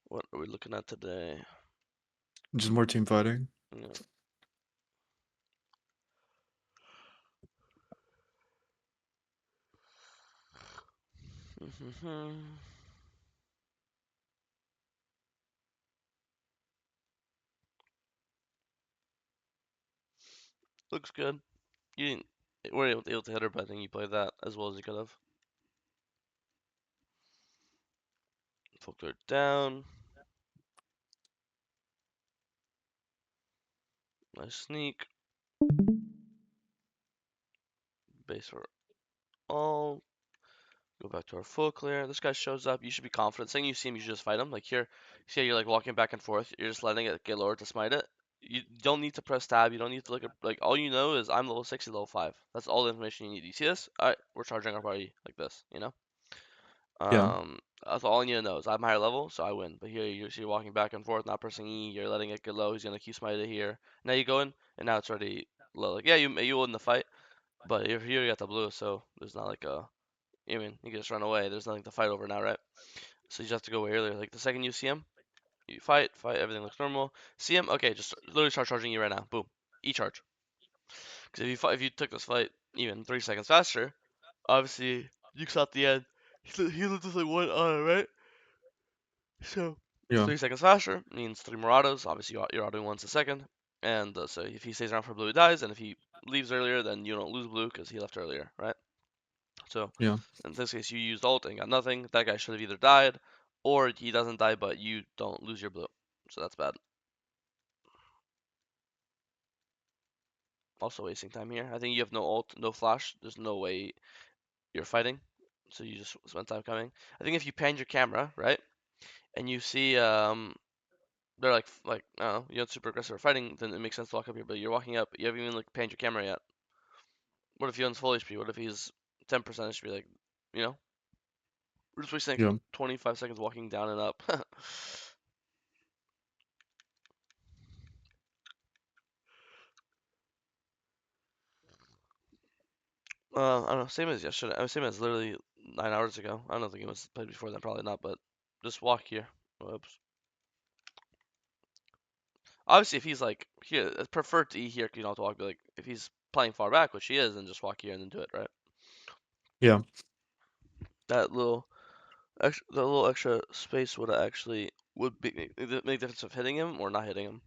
What are we looking at today? Just more team fighting. Yeah. Looks good. You didn't were able to hit her, but I think you played that as well as you could have. Filter it down. Nice sneak. Base for all. Go back to our full clear. This guy shows up. You should be confident. Saying you see him, you should just fight him. Like here, you see how you're like walking back and forth. You're just letting it get lower to smite it. You don't need to press tab. You don't need to look at like all you know is I'm level 60, level 5. That's all the information you need. You see this? Alright, we're charging our party like this, you know? Yeah, That's all I need to know is I'm higher level, so I win. But here you're walking back and forth, not pressing E. You're letting it get low. He's gonna keep smiting it here. Now you go in, and now it's already low. Like yeah, you win the fight, but here you got the blue, so there's not like a. I mean, you can just run away. There's nothing to fight over now, right? So you just have to go way earlier. Like the second you see him, you fight, everything looks normal. See him, okay, just literally start charging you right now. Boom, E charge. Because if you took this fight even 3 seconds faster, obviously you saw at the end. He lived with like one auto, right? So yeah, 3 seconds faster means three more autos. Obviously you're autoing once a second, and so if he stays around for blue, he dies, and if he leaves earlier, then you don't lose blue because he left earlier, right? So yeah, in this case, you used ult and got nothing. That guy should have either died, or he doesn't die, but you don't lose your blue. So that's bad. Also wasting time here. I think you have no ult, no flash. There's no way you're fighting. So you just spent time coming. I think if you pan your camera, right, and you see they're like I don't know, you're not super aggressive or fighting, then it makes sense to walk up here. But you're walking up, you haven't even like panned your camera yet. What if he owns full HP? What if he's 10% HP? Like, you know, we're just wasting like yeah, 25 seconds walking down and up. I don't know. Same as yesterday. Same as literally 9 hours ago. I don't think he was played before then. Probably not. But just walk here. Whoops. Obviously, if he's like here, it's preferred to E here. You don't have to walk. But like if he's playing far back, which he is, then just walk here and then do it. Right. yeah, That little extra space would actually would make difference of hitting him or not hitting him.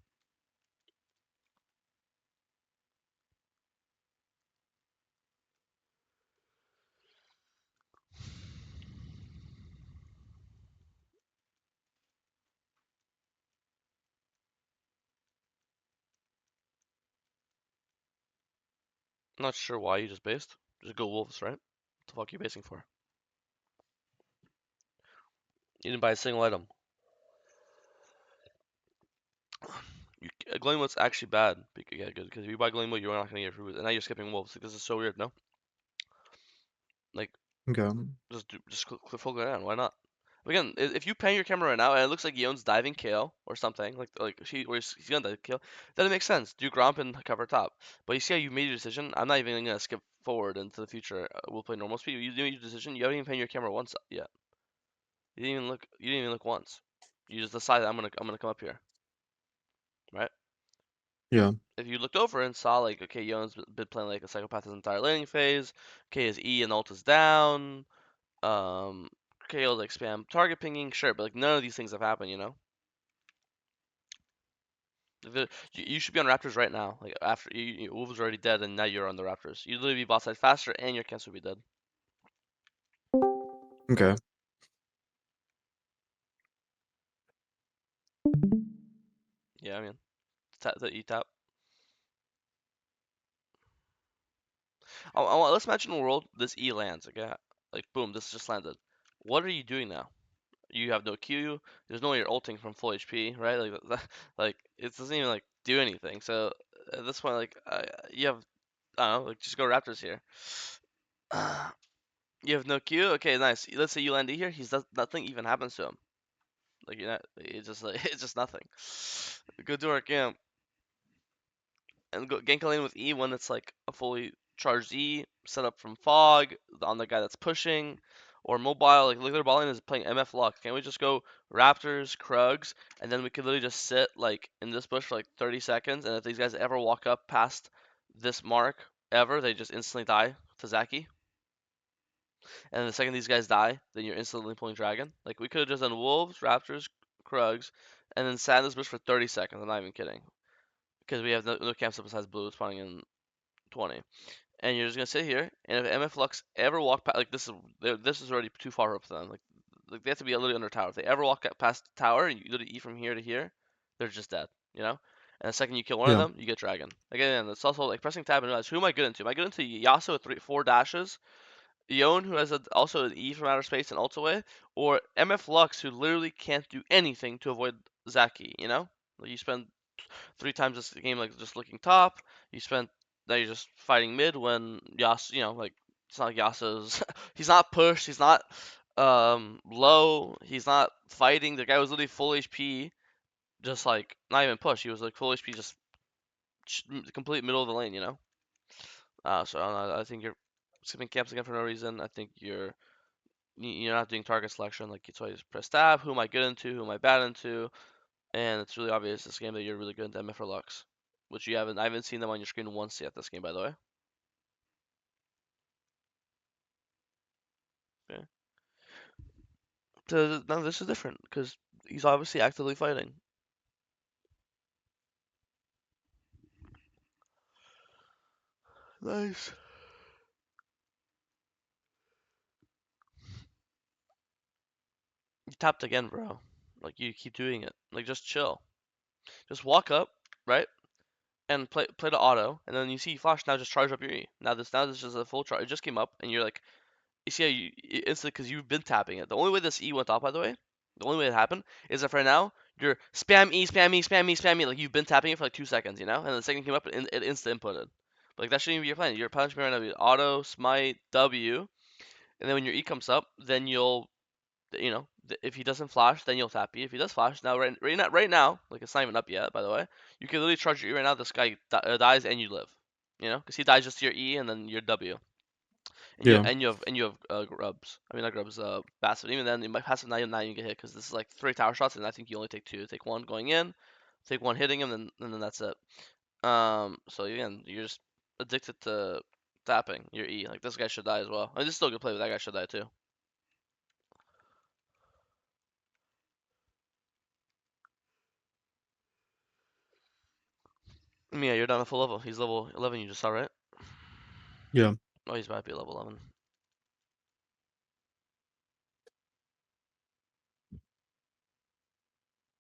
I'm not sure why you just based. Just go wolves, right? What the fuck are you basing for? You didn't buy a single item. Glowing Wood's actually bad. Yeah, good. Because if you buy Glowing Wood, you're not gonna get fruit, and now you're skipping wolves. Like, this is so weird. No, like okay, just click full down. Why not? Again, if you pan your camera right now and it looks like Yeon's diving KO or something, like he's gonna dive KO, then it makes sense. Do Gromp and cover top. But you see how you made your decision? I'm not even gonna skip forward into the future. We'll play normal speed. You made your decision. You haven't even pan your camera once yet. You didn't even look. You didn't even look once. You just decided I'm gonna come up here, right? yeah, If you looked over and saw like, okay, Yeon's been playing like a psychopath his entire laning phase. Okay, his E and ult is down. Um, KO like spam target pinging, sure, but like none of these things have happened, you know. You should be on Raptors right now. Like after Wolves is already dead, and now you're on the Raptors. You'd literally be bot side faster, and your cancel would be dead. okay, Yeah, I mean, tap the E tap. Let's imagine a world this E lands. Okay, like boom, this just landed. What are you doing now? You have no Q. There's no way you're ulting from full HP, right? Like like it doesn't even like do anything. So at this point, like you have I don't know, like just go Raptors here. You have no Q. Okay, nice. Let's say you land here. He's nothing even happens to him. Like you're not. It's just like it's just nothing. Good work, yeah. And go gank a lane with E when it's like a fully charged E set up from fog on the guy that's pushing, or mobile. Like look, their bot lane is playing MF Lux. Can't we just go Raptors, Krugs, and then we could literally just sit like in this bush for like 30 seconds, and if these guys ever walk up past this mark ever, they just instantly die to Zaki. And the second these guys die, then you're instantly pulling Dragon. Like we could have just done Wolves, Raptors, Krugs, and then sat in this bush for 30 seconds. I'm not even kidding, because we have no camps up besides blue spawning in 20. And you're just gonna sit here, and if MF Lux ever walk past, like this is already too far up for them. Like they have to be literally under tower. If they ever walk past the tower and you literally eat from here to here, they're just dead. You know. And the second you kill one of Yeah. them, you get dragon. Again, it's also like pressing tab and realize who am I good into? Am I good into Yasuo with 4 dashes, Yon who has also an E from outer space and ult away, or MF Lux who literally can't do anything to avoid Zaki? You know. Like you spend 3 times this game like just looking top. You spent now you're just fighting mid when Yas, like it's not like Yasuo's. He's not pushed. He's not low. He's not fighting. The guy was literally full HP, just like not even push. He was like full HP, just complete middle of the lane. So I don't know. I think you're skipping camps again for no reason. I think you're not doing target selection. Like it's always press tab. Who am I good into? Who am I bad into? And it's really obvious this game that you're really good into MF or Lux, which I haven't seen them on your screen once yet this game, by the way. Okay. No, this is different because he's obviously actively fighting. Nice. You tapped again, bro. Like you keep doing it. Like just chill. Just walk up, right, and play the auto, and then you see flash. Now just charge up your E. Now this is a full charge. It just came up, and you're like, you see how it's because you've been tapping it. The only way this E went off, by the way, the only way it happened is that right now you're spam E, spam E, spam E, spam E. Like you've been tapping it for like 2 seconds, and the second came up, it insta inputted. But like that shouldn't even be your plan. Your punishment right now would be auto, smite, W, and then when your E comes up, then if he doesn't flash, then you'll tap E. If he does flash, now right now, like it's not even up yet, by the way, you can literally charge your E right now. This guy dies and you live, because he dies just to your E and then your W. And you Yeah. and you have and you have grubs. I mean not grubs, passive. Even then, you might passive now you get hit because this is like 3 tower shots, and I think you only take two. Take one going in, take one hitting him, and then that's it. So again, you're just addicted to tapping your E. Like this guy should die as well. I mean, this is still a good play, but that guy should die too. I mean, yeah, you're down to full level. He's level 11. You just saw, right? Yeah. Oh, he's about to be level 11.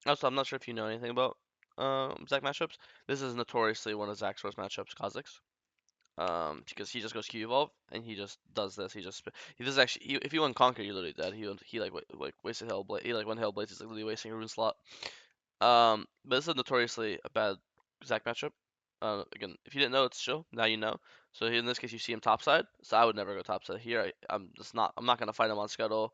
Also, I'm not sure if you know anything about Zac matchups. This is notoriously one of Zac's worst matchups, Khazix. Because he just goes Q evolve and he just does this. He does actually. If he went conquer, you're literally dead. He like wasted hell blade. He like went hell blades. He's like literally wasting a rune slot. But this is notoriously a bad Zac matchup. Again, if you didn't know, it's chill. Now you know. So in this case, you see him topside. So I would never go topside here. I'm just not. I'm not gonna fight him on scuttle.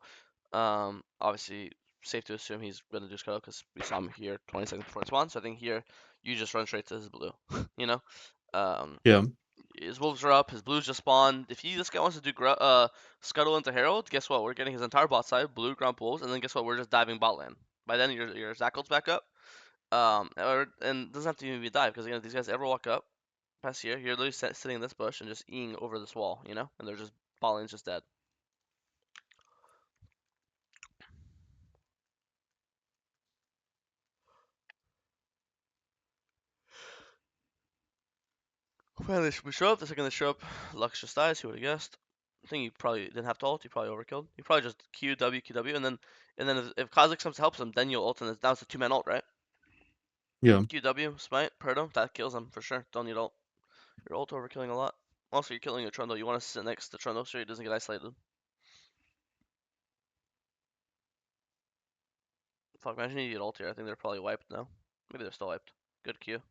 Obviously, safe to assume he's gonna do scuttle because we saw him here 20 seconds before it spawned. So I think here you just run straight to his blue. you know. Um, Yeah. his wolves are up. His blues just spawned. If this guy wants to do scuttle into Herald, guess what? We're getting his entire bot side, blue, grump wolves, and then guess what? We're just diving bot lane. By then your Zac back up. And it doesn't have to even be a dive because again, if these guys ever walk up past here, you're literally sitting in this bush and just eating over this wall, and they're just bot lane's just dead. Finally, we show up. The second they show up, Lux just dies. Who would have guessed? I think he probably didn't have to ult. He probably overkilled. He probably just Q W Q W, and then if Kha'Zix comes to help him, then you'll ult, and now it's a 2-man ult, right? Yeah. QW, Smite, Perdo, that kills him for sure. Don't need ult. You're ult overkilling a lot. Also, you're killing a Trundle. You want to sit next to Trundle so he doesn't get isolated. Fuck, imagine you get ult here. I think they're probably wiped now. Maybe they're still wiped. Good Q. It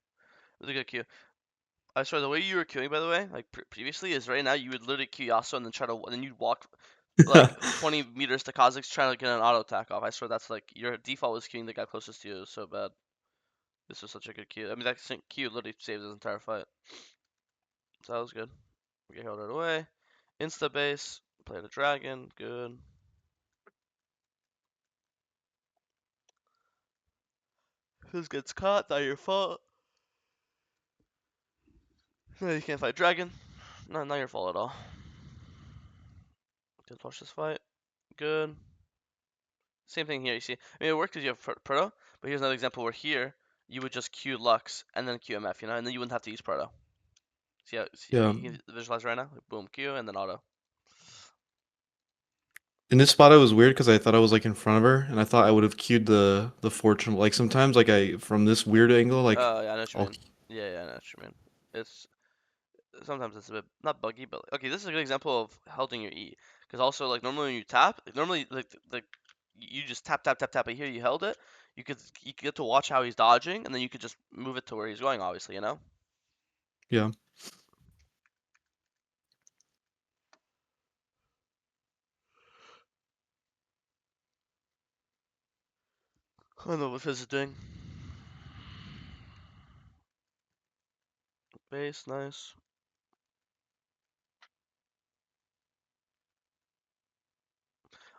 was a good Q. I swear, the way you were queuing, by the way, like previously, is right now you would literally queue Yasuo and then and then you'd walk like 20 meters to Kha'Zix trying to get an auto attack off. I swear that's like your default was queuing the guy closest to you. It was so bad. This was such a good queue. I mean, that queue literally saved his entire fight. So that was good. We get held right away. Insta base. Play the dragon. Good. Who gets caught? Not your fault. No, you can't fight dragon. No, not your fault at all. Good, watch this fight. Good. Same thing here. You see, I mean, it worked because you have proto, but here's another example where here you would just Q Lux and then QMF, you know, and then you wouldn't have to use proto. See how? See, Yeah. you can visualize right now. Like, boom, Q and then auto. In this spot, I was weird because I thought I was like in front of her, and I thought I would have queued the fortune. Like sometimes, like I from this weird angle, like Oh yeah, I know what you I'll mean. Yeah, I know what you mean. It's sometimes it's a bit not buggy, but okay, this is a good example of holding your E. Because also like normally when you tap, like, normally like you just tap, but here you held it. You could get to watch how he's dodging, and then you could just move it to where he's going. Obviously, you know. yeah, I don't know what Fizz is doing. Base, nice.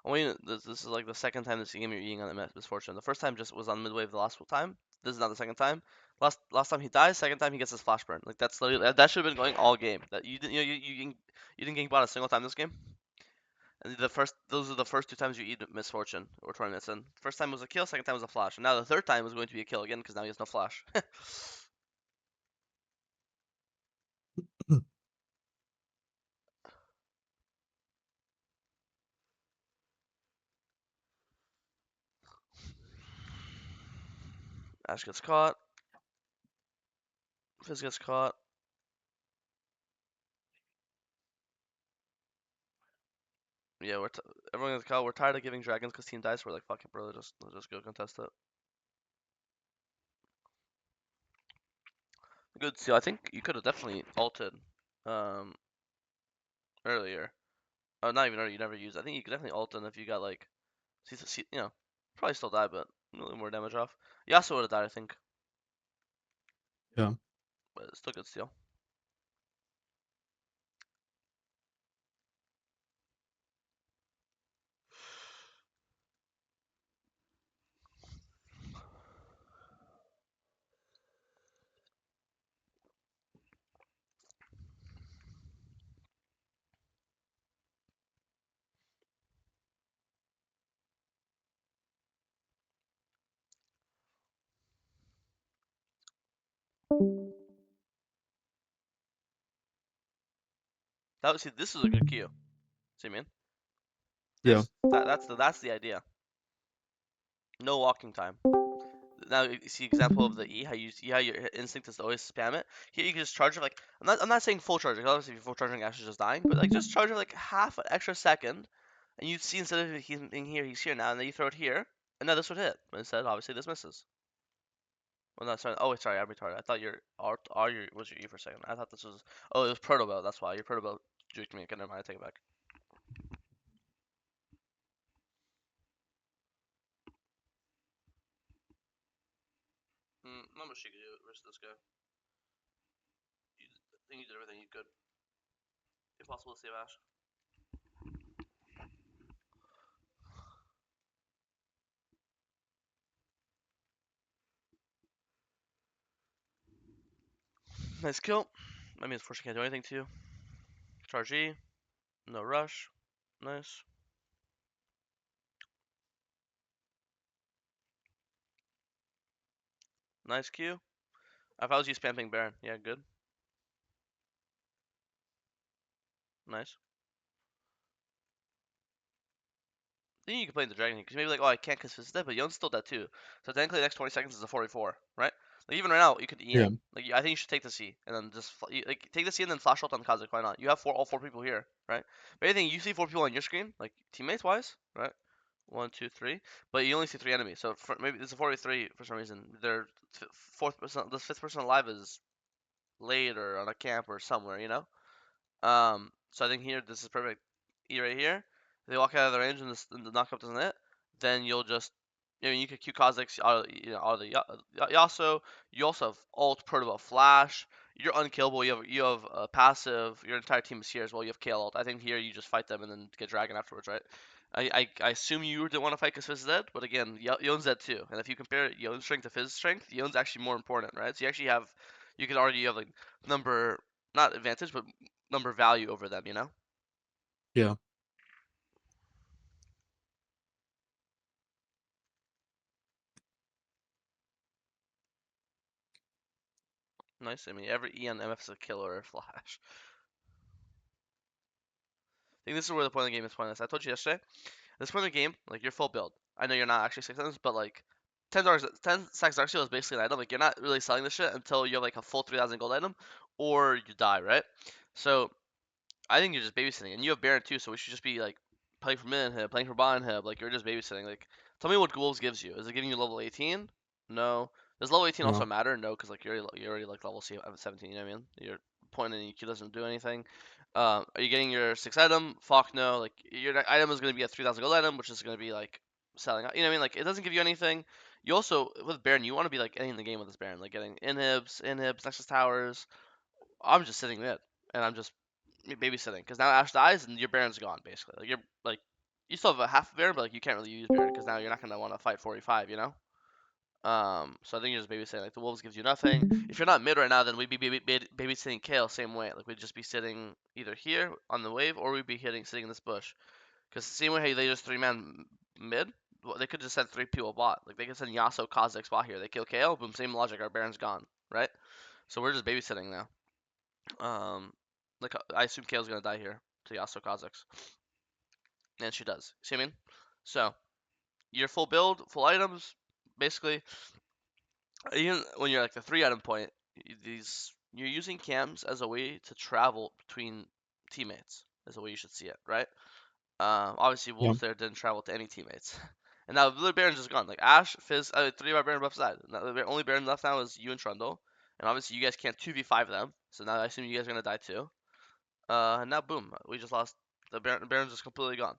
I mean, this is like the second time this game you're eating on the misfortune. The first time just was on mid wave the last time. This is not the second time. Last time he dies. Second time he gets his flash burn. Like that's literally that should have been going all game. That you didn't you didn't gank bot a single time this game. And those are the first two times you eat misfortune or tournaments. And first time was a kill. Second time was a flash. And now the third time is going to be a kill again because now he has no flash. Ash gets caught. Fizz gets caught. Yeah, everyone gets caught. We're tired of giving dragons because team dies. So we're like, fuck it, bro. Let's just go contest it. Good steal. I think you could have definitely ulted um earlier. Oh, not even earlier. You never used. I think you could definitely ult, and if you got like, you know, probably still die, but a little more damage off. Yasuo would have died, I think, yeah, but it's still good steal. See, this is a good Q. See, man, yeah, that's the idea. No walking time. Now you see example of the E, how you see how your instinct is to always spam it. Here you can just charge it like I'm not saying full charge. Like obviously, if you're full charging, Ash is just dying. But like just charge it like half an extra second, and you see instead of he's in here, he's here now, and then you throw it here, and now this would hit. But instead, obviously, this misses. Well, no, sorry. Oh, wait, sorry, I'm retarded. I thought your R your was your E for a second. I thought this was. Oh, it was Proto Belt. That's why your Proto Belt juked me. Okay, never mind. I take it back. Not much you could do versus this guy. I think you did everything you could. Impossible to save Ash. Nice kill. That means Fortune can't do anything to you. Charge E. No rush. Nice. Nice Q. If I was you spamming Baron. Yeah, good. Nice. Then you can play the Dragon because maybe like, oh, I can't because it's dead, but Young's still dead too. So technically, the next 20 seconds is a 44, right? Like even right now, you could E yeah, in. Like I think you should take the C and then just like take the C and then flash ult on Khazix. Why not? You have all four people here, right? But anything you see four people on your screen, like teammates wise, right? One, two, three. But you only see three enemies, so maybe it's a 43 for some reason. They're fourth person, the fifth person alive is late or on a camp or somewhere, you know. So I think here this is perfect. E right here. If they walk out of the range and the knockup doesn't hit, then you'll just, you could Q Kha'Zix out of, out of the Yasuo. You also have ult, Protobot Flash. You're unkillable. You have passive. Your entire team is here as well. You have KL ult. I think here you just fight them and then get Dragon afterwards, right? I assume you didn't want to fight because Fizz is dead, but again, Yon's dead too. And if you compare Yon's strength to Fizz's strength, Yon's actually more important, right? So you actually have, you could argue you have like number, not advantage, but number value over them, you know? Yeah. Nice. I mean, every E on MF is a killer or flash. I think this is where the point of the game is pointless. I told you yesterday, at this point in the game, like you're full build. I know you're not actually six items, but like $10, 10 stacks Dark Seal is basically an item. Like you're not really selling this shit until you have like a full 3,000 gold item, or you die, right? So I think you're just babysitting, and you have Baron too, so we should just be like playing for mid inhib, playing for bot inhib. Like you're just babysitting. Like, tell me what Wolves gives you. Is it giving you level 18? No. Does level 18 also No. matter? No, because like you're already like level 17. You know what I mean? Your point in EQ doesn't do anything. Are you getting your six item? Fuck no. Like your item is gonna be a 3,000 gold item, which is gonna be like selling. You know what I mean? Like it doesn't give you anything. You also with Baron, you want to be like ending the game with this Baron, like getting inhibs, Nexus towers. I'm just sitting mid, and I'm just babysitting because now Ash dies and your Baron's gone basically. Like you're like you still have a half Baron, but like you can't really use Baron because now you're not gonna want to fight 45, you know. So I think you're just babysitting. Like the Wolves gives you nothing. If you're not mid right now, then we'd be babysitting Kale same way. Like we'd just be sitting either here on the wave or we'd be sitting in this bush. Because the same way how they just three man mid, well, they could just send three people bot. Like they could send Yasuo, Khazix bot here. They kill Kale, boom, same logic. Our Baron's gone, right? So we're just babysitting now. Like I assume Kale's gonna die here to Yasuo Kha'Zix, and she does. See what I mean? So your full build, full items, basically. Even when you're like the three item point, these you're using cams as a way to travel between teammates. Is the way you should see it, right? Obviously Yeah. Wolves there didn't travel to any teammates, and now the Baron's just gone. Like Ash, Fizz, three of our Baron left side. Now, the only Baron left now is you and Trundle, and obviously you guys can't 2v5 them. So now I assume you guys are gonna die too. And now boom, we just lost. The Baron's just completely gone.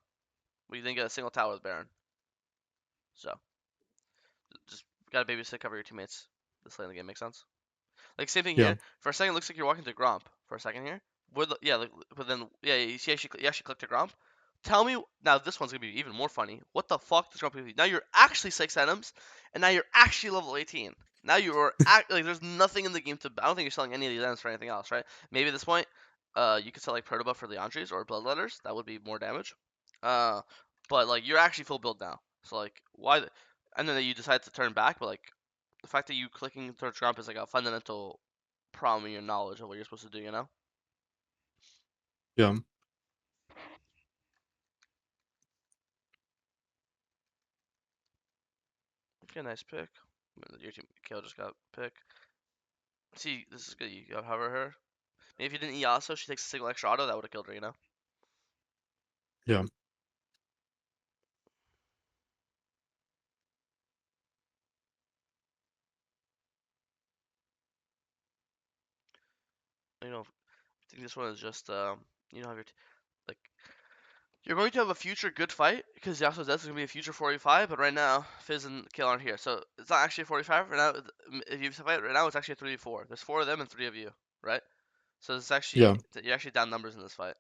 We didn't get a single tower with Baron. So just gotta babysit, cover your teammates. This late in the game makes sense. Like same thing Yeah. here. For a second, it looks like you're walking to Gromp. For a second here, yeah, like, but then yeah, you see you actually click to Gromp. Tell me now, this one's gonna be even more funny. What the fuck does Gromp give you? Now you're actually six items, and now you're actually level 18. Now you're like there's nothing in the game to. I don't think you're selling any of these items for anything else, right? Maybe at this point, you could sell like Proto Buff for Leandres or Bloodletters. That would be more damage. Uh, but like you're actually full build now. So like why? And then you decide to turn back, but like the fact that you clicking towards Grump is like a fundamental problem in your knowledge of what you're supposed to do, you know? Yeah. Okay, nice pick. Your team Kale just got pick. See, this is good. You got hover her. Maybe if you didn't Yasuo, she takes a single extra auto, that would have killed her, you know? Yeah. You know, I think this one is just you know, have your like you're going to have a future good fight because Yasuo's death is gonna be a future 45, but right now Fizz and Kale aren't here, so it's not actually a 45 right now. If you fight right now, it's actually a 3v4. There's four of them and three of you, right? So it's actually Yeah. you're actually down numbers in this fight.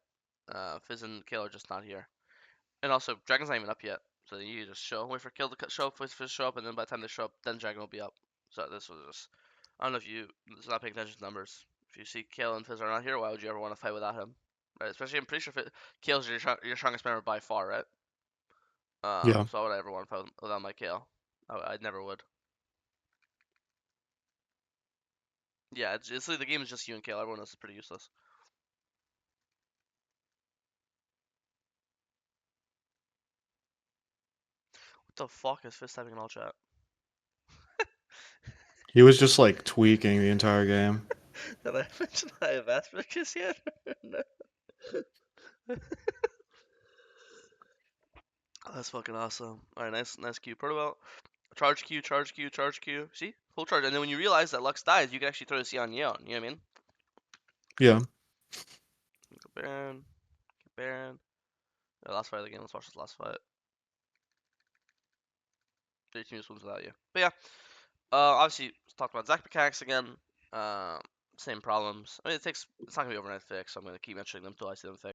Fizz and Kale are just not here. And also, Dragon's not even up yet. So you just wait for Kill to show up, wait for Fizz to show up, and then by the time they show up, then Dragon will be up. So this was just, I don't know if you, it's not paying attention to numbers. If you see Kale and Fizz are not here, why would you ever want to fight without him? Right? Especially, I'm pretty sure Kale's your strongest member by far, right? Yeah. So why would I ever want to fight without my Kale? I never would. Yeah, it's like the game is just you and Kale. Everyone else is pretty useless. What the fuck is Fizz typing in all chat? He was just like tweaking the entire game. Did I mention I have Asperger's yet? No. Oh, that's fucking awesome. Alright, nice Q. Proto charge Q, charge Q, charge Q. See? Full charge. And then when you realize that Lux dies, you can actually throw the C on Yeon. You know what I mean? Yeah. Baron. Baron. Yeah, last fight of the game. Let's watch this last fight. Your team just wins without you. But yeah. Obviously, let's talk about Zac mechanics again. Uh, same problems. I mean, it's not going to be overnight fix, so I'm going to keep mentioning them until I see them fix.